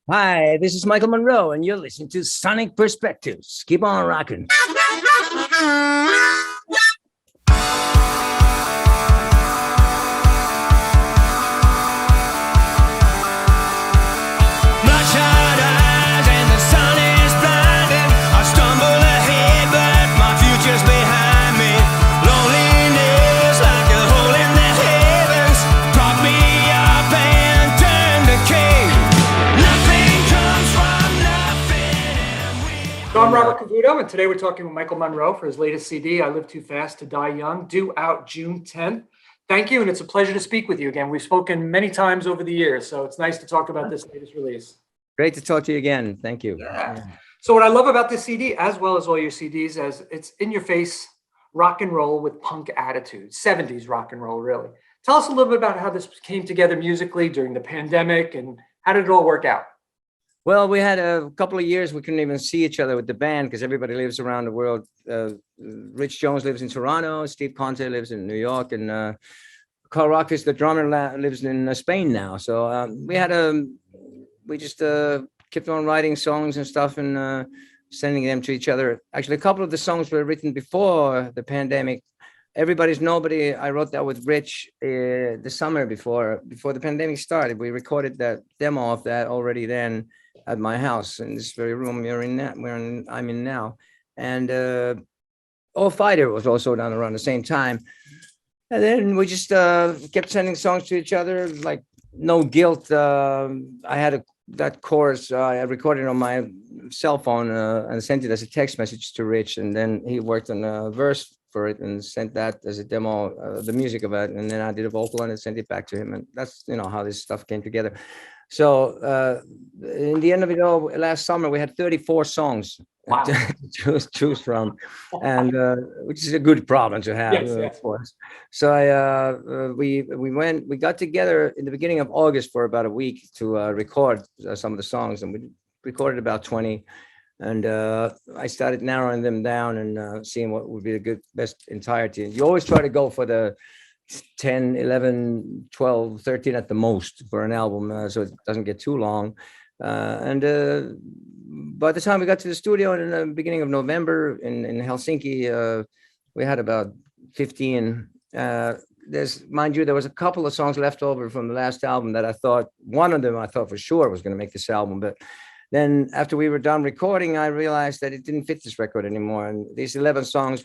Hi, this is Michael Monroe, and you're listening to Sonic Perspectives. Keep on rocking. Bloodshot eyes and the sun is blinding. I stumble ahead, but my future's behind me. Loneliness like a hole in the heavens. Prop me up and turn the key. Nothing comes from nothing. So I'm Robert Cavuto, and today we're talking with Michael Monroe for his latest CD, I Live Too Fast to Die Young, due out June 10th. Thank you, and it's a pleasure to speak with you again. We've spoken many times over the years, so it's nice to talk about this latest release. Great to talk to you again. Thank you. Yeah. So what I love about this CD, as well as all your CDs, is it's in-your-face rock and roll with punk attitude, 70s rock and roll, really. Tell us a little bit about how this came together musically during the pandemic, and how did it all work out? Well, we had a couple of years we couldn't even see each other with the band because everybody lives around the world. Rich Jones lives in Toronto, Steve Conte lives in New York, and Karl Rockfist, the drummer, lives in Spain now. So we just kept on writing songs and stuff and sending them to each other. Actually, a couple of the songs were written before the pandemic. Everybody's Nobody, I wrote that with Rich the summer before the pandemic started. We recorded that demo of that already then at my house in this very room I'm in now. And All Fighter was also done around the same time. And then we just kept sending songs to each other, like No Guilt. I had that chorus, I recorded on my cell phone and sent it as a text message to Rich. And then he worked on a verse for it and sent that as a demo, the music of it. And then I did a vocal on it and sent it back to him. And that's, how this stuff came together. So in the end of it all, last summer, we had 34 songs Wow. to choose from, and which is a good problem to have, Yes. of course. So we got together in the beginning of August for about a week to record some of the songs, and we recorded about 20. And I started narrowing them down and seeing what would be the best entirety. You always try to go for the 10, 11, 12, 13 at the most for an album, so it doesn't get too long. And by the time we got to the studio in the beginning of November in Helsinki, we had about 15. Mind you, there was a couple of songs left over from the last album that one of them I thought for sure was going to make this album. But then after we were done recording, I realized that it didn't fit this record anymore. And these 11 songs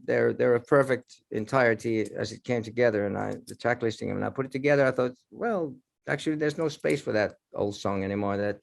they're a perfect entirety as it came together. And the track listing, and I put it together, I thought, well, actually, there's no space for that old song anymore,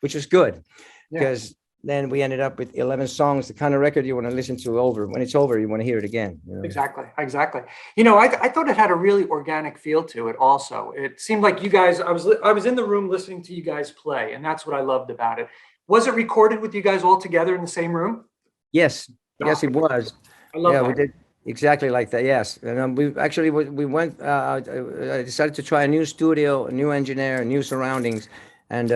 which was good, because then we ended up with 11 songs, the kind of record you want to listen to over. When it's over, you want to hear it again. Exactly. I thought it had a really organic feel to it also. It seemed like you guys, I was in the room listening to you guys play, and that's what I loved about it. Was it recorded with you guys all together in the same room? Yes, it was. I love that. We did exactly like that. Yes, and we went. I decided to try a new studio, a new engineer, new surroundings, and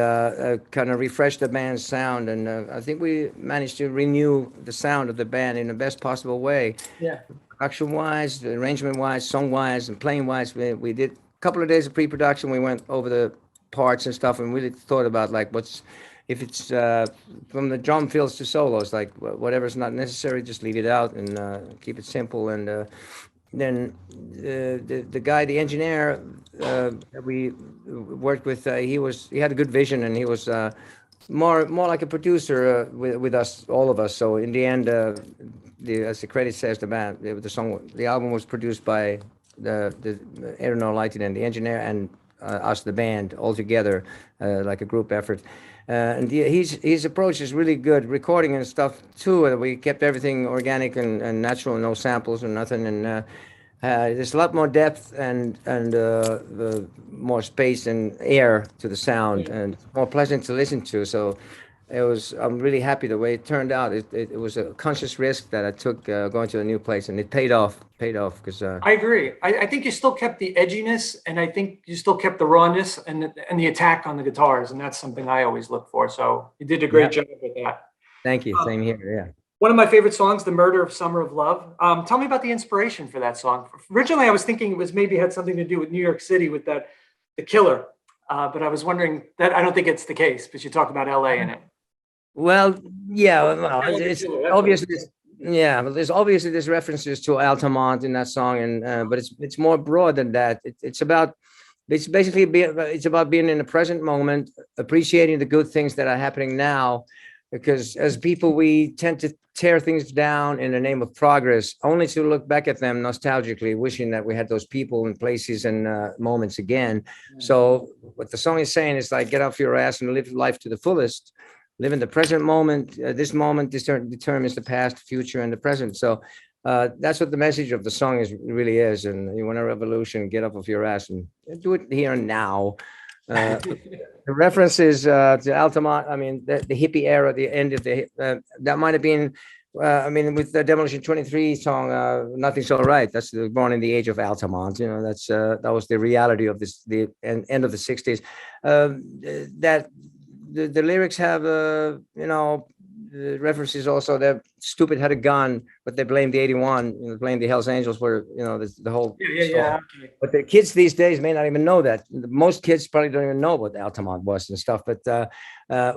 kind of refresh the band's sound. And I think we managed to renew the sound of the band in the best possible way. Yeah, production-wise, arrangement-wise, song-wise, and playing-wise. We did a couple of days of pre-production. We went over the parts and stuff, and really thought about like if it's from the drum fills to solos, like whatever's not necessary, just leave it out and keep it simple. And then the guy, the engineer that we worked with, he had a good vision, and he was more like a producer with us, all of us. So in the end, as the credit says, the album was produced by the Aeronaut Lighting and the engineer and us, the band, all together, like a group effort. And his approach is really good, recording and stuff too. We kept everything organic and natural, no samples or nothing. And there's a lot more depth and more space and air to the sound, and more pleasant to listen to. So I'm really happy the way it turned out. It was a conscious risk that I took going to a new place, and it paid off because I agree. I think you still kept the edginess, and I think you still kept the rawness and the attack on the guitars, and that's something I always look for. So you did a great job with that. Thank you. Same here. Yeah. One of my favorite songs, "The Murder of Summer of Love." Tell me about the inspiration for that song. Originally, I was thinking it was maybe had something to do with New York City with the killer. But I was wondering that I don't think it's the case, but you talk about LA in it. Well, yeah, well, I like it it's too. That's obviously, yeah, but there's references to Altamont in that song, and but it's more broad than that. It's about it's about being in the present moment, appreciating the good things that are happening now, because as people we tend to tear things down in the name of progress, only to look back at them nostalgically, wishing that we had those people and places and moments again. So what the song is saying is like, get off your ass and live life to the fullest. Live in the present moment. This moment determines the past, future, and the present. So that's what the message of the song really is. And you want a revolution, get up off your ass and do it here and now. The references to Altamont, I mean, the hippie era, the end of that might have been, I mean, with the Demolition 23 song, Nothing's All Right. That's Born in the Age of Altamont. You know, that was the reality of the end of the 60s. That the lyrics have, you know, the references also that Stupid had a gun, but they blamed the 81, you know, blamed the Hells Angels for, you know, the whole Yeah. Okay. But the kids these days may not even know that. Most kids probably don't even know what Altamont was and stuff. But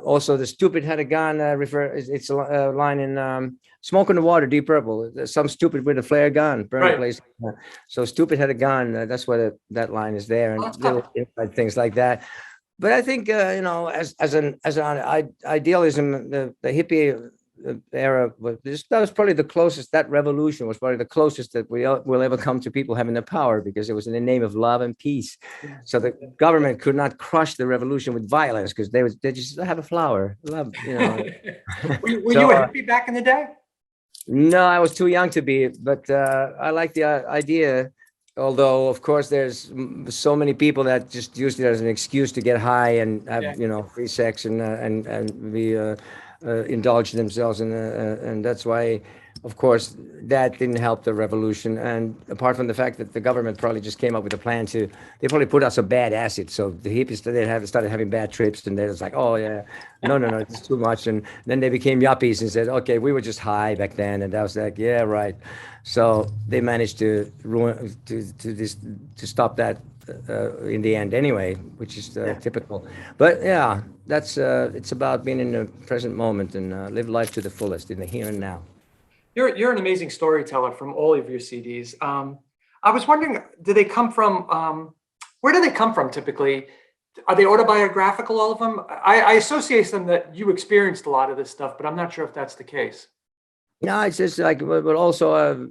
also the Stupid had a gun it's a line in Smoke on the Water, Deep Purple. Some stupid with a flare gun, burn a place. So Stupid had a gun. That's why that line is there, and little things like that. But I think you know, as an idealism, the hippie era that was probably the closest. That revolution was probably the closest that will ever come to people having the power, because it was in the name of love and peace. So the government could not crush the revolution with violence, because they just have a flower, love. You know. Were you a hippie back in the day? No, I was too young to be, but I like the idea. Although, of course, there's so many people that just use it as an excuse to get high and have, you know, free sex and be indulge themselves in, and that's why, of course, that didn't help the revolution. And apart from the fact that the government probably just came up with a plan they probably put out some bad acid, so the hippies started having bad trips, and they was like, oh yeah, no, it's too much, and then they became yuppies and said, okay, we were just high back then, and I was like, yeah, right. So they managed to stop that in the end anyway, which is typical. But yeah, that's it's about being in the present moment and live life to the fullest in the here and now. You're an amazing storyteller from all of your CDs. I was wondering, do they come from? Where do they come from typically? Are they autobiographical, all of them? I associate them that you experienced a lot of this stuff, but I'm not sure if that's the case. No, it's just like, but also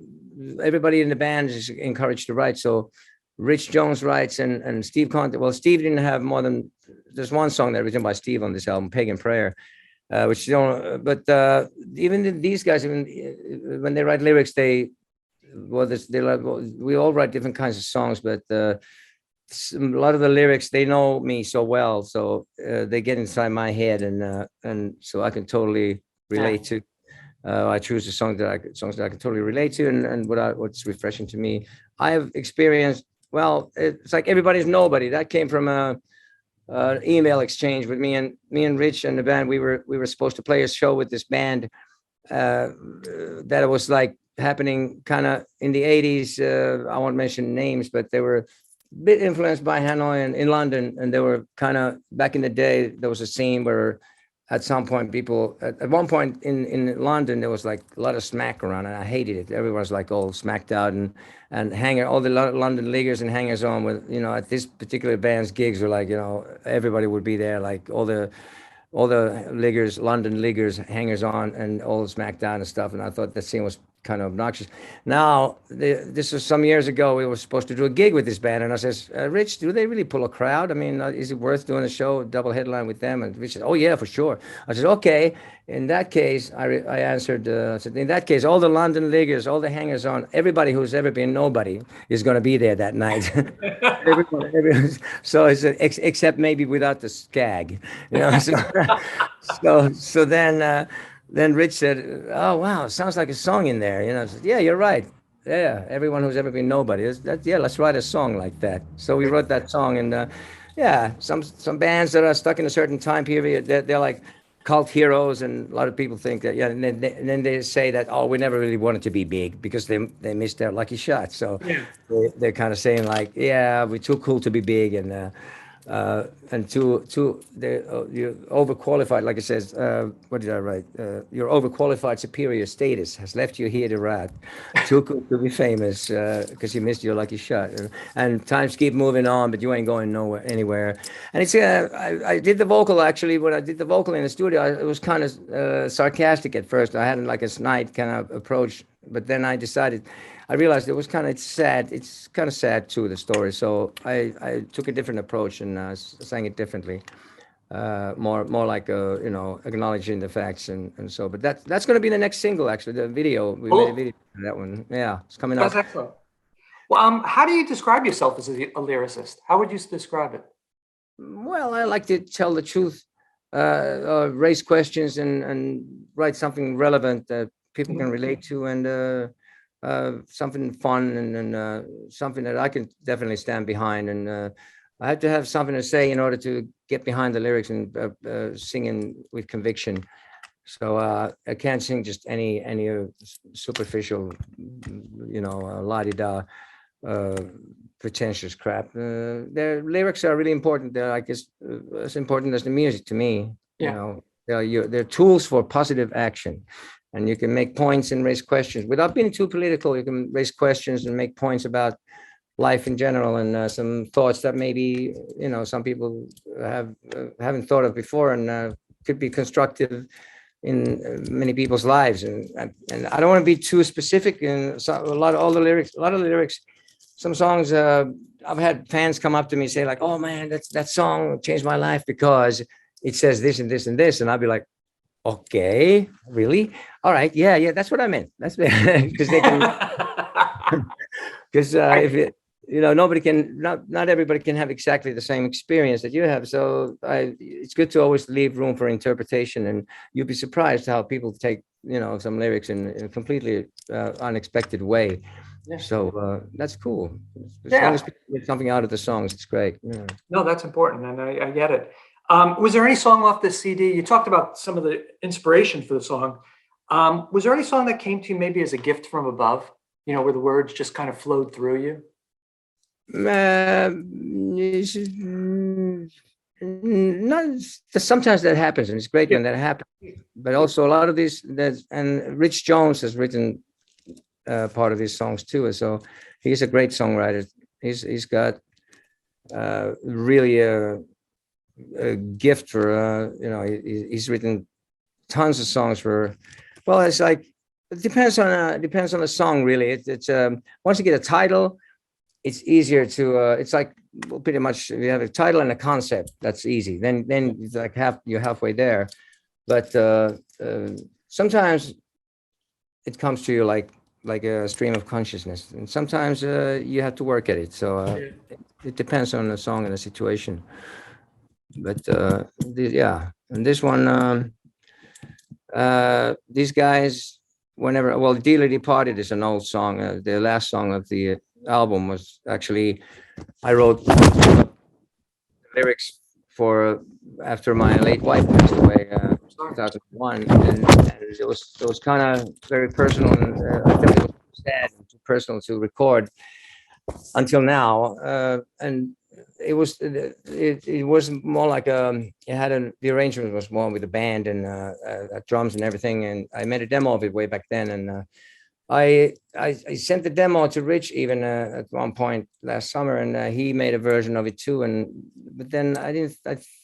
everybody in the band is encouraged to write. So Rich Jones writes and Steve Conte. Well, Steve didn't have more than, there's one song that written by Steve on this album, Pagan Prayer, which you don't, but even these guys, even when they write lyrics, we all write different kinds of songs, but a lot of the lyrics, they know me so well. So they get inside my head, and so I can totally relate to. I choose the songs that I can totally relate to, and what's refreshing to me. I have experienced, well, it's like Everybody's Nobody. That came from an email exchange with me and Rich and the band. We were supposed to play a show with this band that was like happening kind of in the 80s. I won't mention names, but they were a bit influenced by Hanoi and in London, and they were kind of, back in the day, there was a scene where at some point people, at one point in London, there was like a lot of smack around, and I hated it. Everyone was like all smacked out, and all the London leaguers and hangers on with, you know, at this particular band's gigs were like, you know, everybody would be there, like all the leaguers, London leaguers, hangers on, and all smacked down and stuff. And I thought that scene was kind of obnoxious. Now, this was some years ago. We were supposed to do a gig with this band, and I says, Rich, do they really pull a crowd? I mean, is it worth doing a show, double headline with them? And Rich said, oh yeah, for sure. I said, okay. In that case, I answered, I said, in that case, all the London leaguers, all the hangers on, everybody who's ever been nobody is going to be there that night. everyone. So I said, except maybe without the skag, you know. So then Rich said, oh, wow, it sounds like a song in there. You know, I said, yeah, you're right. Yeah, everyone who's ever been nobody. Yeah, let's write a song like that. So we wrote that song. And yeah, some bands that are stuck in a certain time period, they're like cult heroes. And a lot of people think that, yeah, and then they say that, oh, we never really wanted to be big because they missed their lucky shot. So they're kind of saying like, yeah, we're too cool to be big. And And you're overqualified, like it says, what did I write? Your overqualified superior status has left you here to rot, too good to be famous, because you missed your lucky shot. And times keep moving on, but you ain't going anywhere. And it's I did the vocal, actually. When I did the vocal in the studio, it was kind of sarcastic at first. I had like a snide kind of approach, but then I realized it was kind of sad. It's kind of sad too, the story. So I took a different approach and sang it differently, more like acknowledging the facts and so. But that's going to be the next single, actually. The video we made a video for that one. Yeah, it's coming That's out. excellent. Well, how do you describe yourself as a lyricist? How would you describe it? Well, I like to tell the truth, raise questions, and write something relevant that people can relate to, and something fun, and something that I can definitely stand behind. And I have to have something to say in order to get behind the lyrics and singing with conviction. So I can't sing just any superficial, la-di-da, pretentious crap. Their lyrics are really important. They're, I guess, as important as the music to me. Yeah. They're tools for positive action. And you can make points and raise questions without being too political. You can raise questions and make points about life in general, and some thoughts that maybe some people haven't thought of before, and could be constructive in many people's lives. And I don't want to be too specific. And so a lot of the lyrics, some songs, I've had fans come up to me and say like, "Oh man, that song changed my life because it says this and this and this," and I'll be like, okay, really? All right, yeah, that's what I meant. That's because they can, because if it, nobody can, not everybody can have exactly the same experience that you have. So it's good to always leave room for interpretation, and you'd be surprised how people take some lyrics in a completely unexpected way. Yeah. So that's cool. As Yeah. long as people get something out of the songs, it's great. Yeah. No, that's important, and I get it. Was there any song off this CD? You talked about some of the inspiration for the song. Was there any song that came to you maybe as a gift from above, where the words just kind of flowed through you? Sometimes that happens, and it's great when that happens. But also a lot of these, and Rich Jones has written part of these songs too. So he's a great songwriter. He's got really a gift for he's written tons of songs for. Well, it's like it depends on the song really. It's once you get a title, it's easier to it's like pretty much you have a title and a concept, that's easy, then it's like you're halfway there. But sometimes it comes to you like a stream of consciousness, and sometimes you have to work at it. So it depends on the song and the situation. But and this one, these guys, Dearly Departed is an old song. The last song of the album was actually, I wrote lyrics for after my late wife passed away, 2001, and it was kind of very personal, and I felt it was sad and too personal to record until now, and it was more like the arrangement was more with the band and drums and everything, and I made a demo of it way back then, and I sent the demo to Rich even at one point last summer, and he made a version of it too, but then I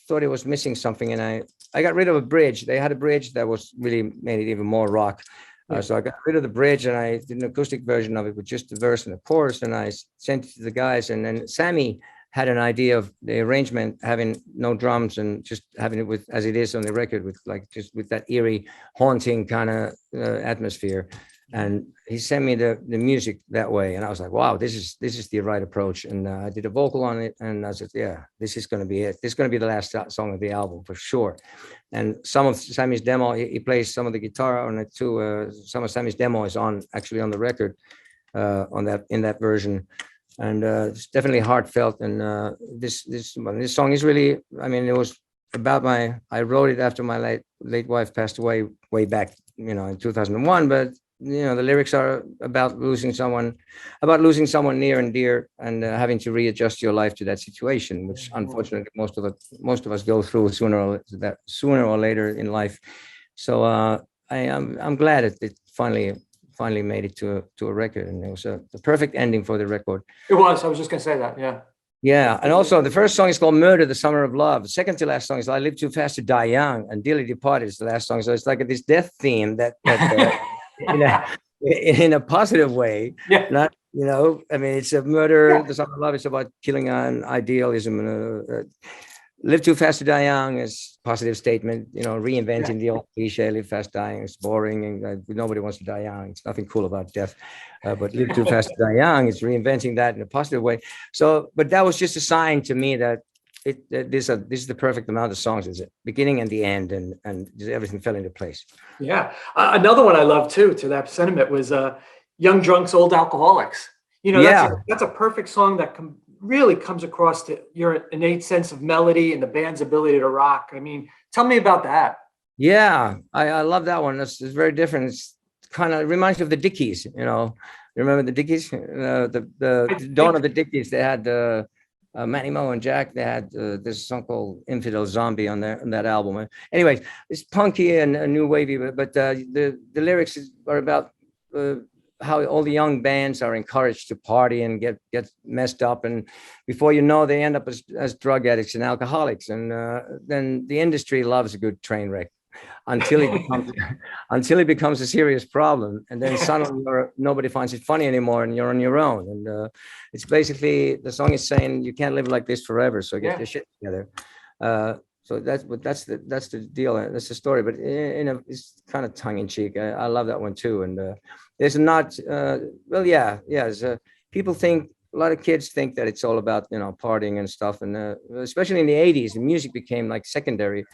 thought it was missing something, and I got rid of a bridge. They had a bridge that was really made it even more rock. So I got rid of the bridge, and I did an acoustic version of it with just the verse and the chorus, and I sent it to the guys. And then Sami had an idea of the arrangement, having no drums and just having it with as it is on the record, with with that eerie, haunting kind of atmosphere. And he sent me the music that way, and I was like, wow, this is the right approach. And I did a vocal on it, and I said, yeah, this is going to be it. This is going to be the last song of the album for sure. And some of Sami's demo, he plays some of the guitar on it too. Some of Sami's demo is actually on the record, in that version, and it's definitely heartfelt. And this song is really, I mean, it was about I wrote it after my late wife passed away way back, in 2001, but the lyrics are about losing someone near and dear, and having to readjust your life to that situation, which unfortunately most of us go through sooner or later in life. So I'm glad it finally made it to a record, and it was the perfect ending for the record. It was. I was just gonna say that. Yeah. Yeah, and also the first song is called "Murder," the Summer of Love. The second to last song is "I Live Too Fast to Die Young," and "Dearly Departed" is the last song. So it's like this death theme that in a positive way. Yeah. Not, I mean, it's a murder. The Summer of Love is about killing an idealism, and "Live Too Fast to Die Young" is a positive statement. Reinventing the old cliche, "Live fast, dying." It's boring, and nobody wants to die young. It's nothing cool about death. But "Live Too Fast to Die Young" is reinventing that in a positive way. So, but that was just a sign to me that this is the perfect amount of songs. It's the beginning and the end, and everything fell into place. Yeah. Another one I love too, to that sentiment, was "Young Drunks, Old Alcoholics." That's a perfect song that really comes across your innate sense of melody and the band's ability to rock. I mean, tell me about that. Yeah, I love that one. It's very different. It's kind of reminds me of the Dickies. Remember the Dickies? The Dawn of the Dickies. They had Matty Moe and Jack. They had this song called "Infidel Zombie" on that album. Anyway, it's punky and new wavy, but the lyrics are about how all the young bands are encouraged to party and get messed up, and before you know, they end up as drug addicts and alcoholics, and then the industry loves a good train wreck until it becomes a serious problem, and then suddenly nobody finds it funny anymore, and you're on your own. And it's basically, the song is saying you can't live like this forever, so get your shit together. So that's the deal. That's the story, but it's kind of tongue in cheek. I love that one too. And there's not people think, a lot of kids think that it's all about partying and stuff, and especially in the 80s, the music became like secondary.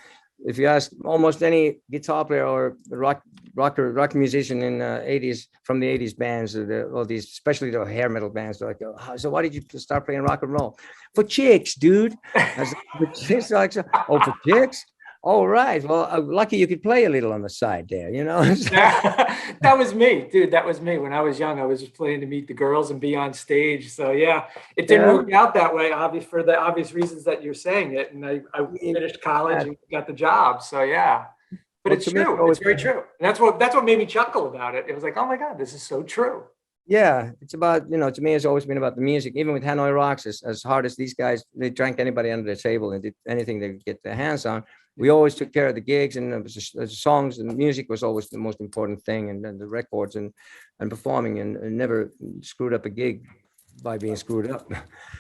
If you ask almost any guitar player or rock musician in 80s, from the 80s bands, all these, especially the hair metal bands, they're like, oh, so why did you start playing rock and roll? For chicks, dude. For chicks? All right. Well, lucky you could play a little on the side there, That was me, dude. That was me. When I was young, I was just playing to meet the girls and be on stage. So yeah, it didn't work out that way, for the obvious reasons that you're saying it. And I finished college and got the job. So yeah, but it's true. It's very true. And that's what made me chuckle about it. It was like, oh my God, this is so true. Yeah, it's about, to me, it's always been about the music. Even with Hanoi Rocks, as hard as these guys, they drank anybody under the table and did anything they could get their hands on. We always took care of the gigs, and the songs and the music was always the most important thing, and then the records and performing, and never screwed up a gig by being screwed up.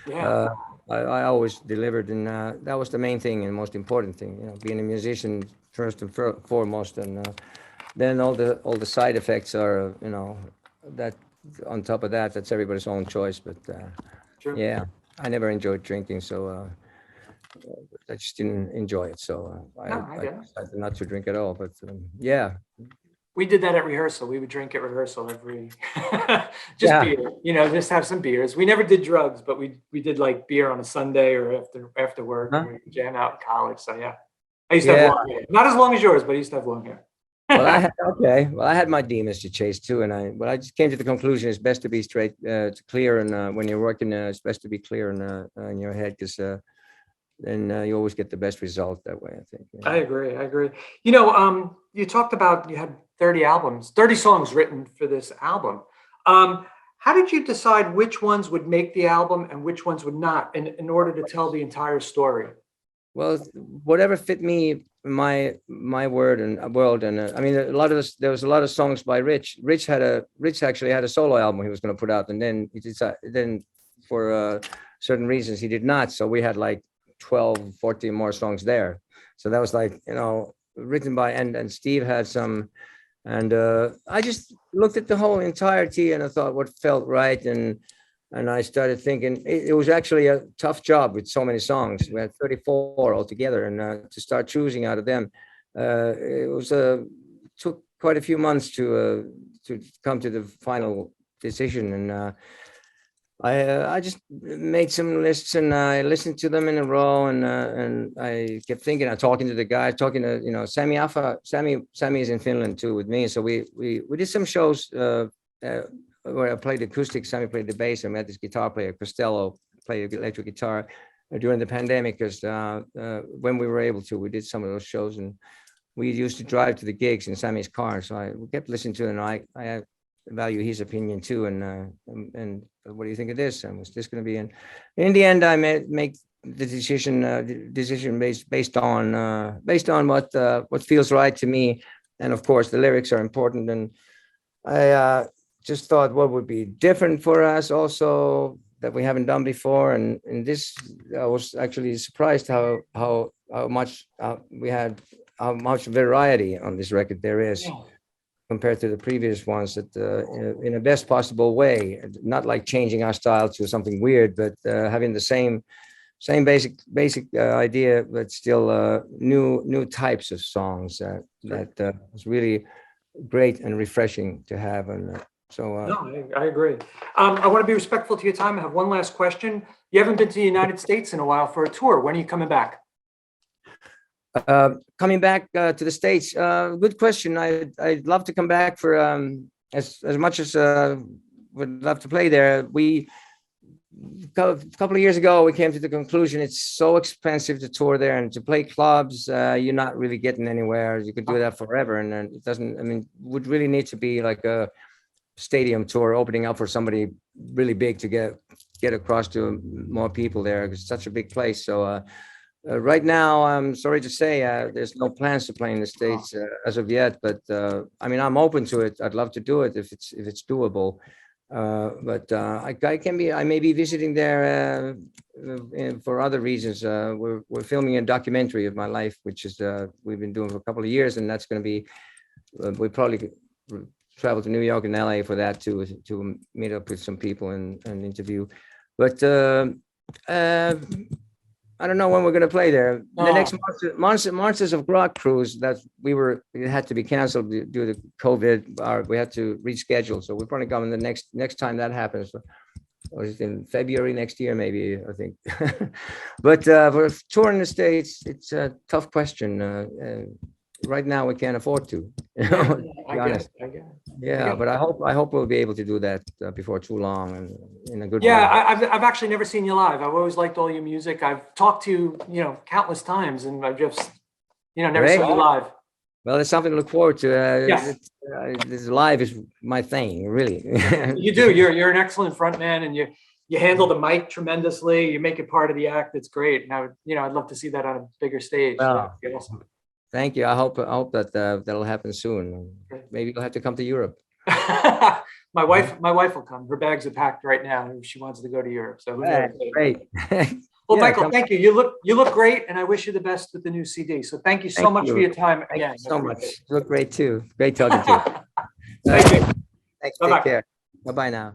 Yeah. I always delivered, and that was the main thing and most important thing, being a musician first and foremost, and then all the side effects are, that on top of that, that's everybody's own choice. But yeah, I never enjoyed drinking, so I just didn't enjoy it. So I decided not to drink at all. But yeah. We did that at rehearsal. We would drink at rehearsal beer, just have some beers. We never did drugs, but we did like beer on a Sunday or after work. Huh? We would jam out in college. So yeah, I used to have long hair. Not as long as yours, but I used to have long hair. Well, I had my demons to chase too, and I just came to the conclusion it's best to be straight, clear, and when you're working, it's best to be clear in your head, because then you always get the best result that way, I think. I agree. You talked about you had 30 songs written for this album. How did you decide which ones would make the album and which ones would not, in order to tell the entire story? Well, whatever fit me, my world, and I mean, there was a lot of songs by Rich. Rich actually had a solo album he was going to put out, and then he decided, for certain reasons he did not. So we had like 12, 14 more songs there. So that was like, written by, and Steve had some, and I just looked at the whole entirety and I thought what felt right, and I started thinking it was actually a tough job with so many songs. We had 34 altogether, and to start choosing out of them, it took quite a few months to come to the final decision. And I just made some lists and I listened to them in a row, and I kept thinking. I talking to the guy, talking to Sami Yaffa. Sami is in Finland too with me, so we did some shows where I played acoustic. Sami played the bass, and we had this guitar player, Costello, play electric guitar during the pandemic, because when we were able to, we did some of those shows, and we used to drive to the gigs in Sami's car. So we kept listening to it, and I value his opinion too. And what do you think of this? And was this going to be in the end? I make the decision based on what feels right to me, and of course the lyrics are important. And I just thought what would be different for us also that we haven't done before. And in this, I was actually surprised how much we had, how much variety on this record there is. Yeah. Compared to the previous ones, that in a best possible way, not like changing our style to something weird, but having the same basic idea, but still new types of songs that was really great and refreshing to have. And No, I agree. I want to be respectful to your time. I have one last question. You haven't been to the United States in a while for a tour. When are you coming back? Coming back to the States, good question. I'd love to come back for as much as would love to play there. We a couple of years ago we came to the conclusion it's so expensive to tour there, and to play clubs you're not really getting anywhere. You could do that forever, and then it doesn't. I mean, would really need to be like a stadium tour opening up for somebody really big to get across to more people there, because it's such a big place. So right now, I'm sorry to say, there's no plans to play in the States as of yet. But I mean, I'm open to it. I'd love to do it if it's doable. But I may be visiting there for other reasons. We're filming a documentary of my life, which is we've been doing for a couple of years, and that's going to be. We probably travel to New York and LA for that to meet up with some people and interview. But I don't know when we're going to play there. The next Monsters of Rock cruise that it had to be canceled due to COVID. We had to reschedule, so we're probably coming the next time that happens. Or is it in February next year, maybe, I think. But for touring the States, it's a tough question. Right now, we can't afford to. To be honest. Yeah, but I hope we'll be able to do that before too long, and in a good way. I've actually never seen you live. I've always liked all your music. I've talked to you, countless times, and I've just, never seen you live. Well, it's something to look forward to. Yes. This live is my thing, really. You do. You're an excellent front man, and you handle the mic tremendously. You make it part of the act. It's great. And I'd love to see that on a bigger stage. Well, that'd be awesome. Thank you. I hope that that'll happen soon. Maybe you'll have to come to Europe. My wife will come. Her bags are packed right now. She wants to go to Europe. So who knows? Great. Well, Michael, thank you. You look great, and I wish you the best with the new CD. So thank you so much for your time again. Thank you so much. You look great too. Great talking to you. Thank you. Thanks. Bye-bye. Take care. Bye-bye now.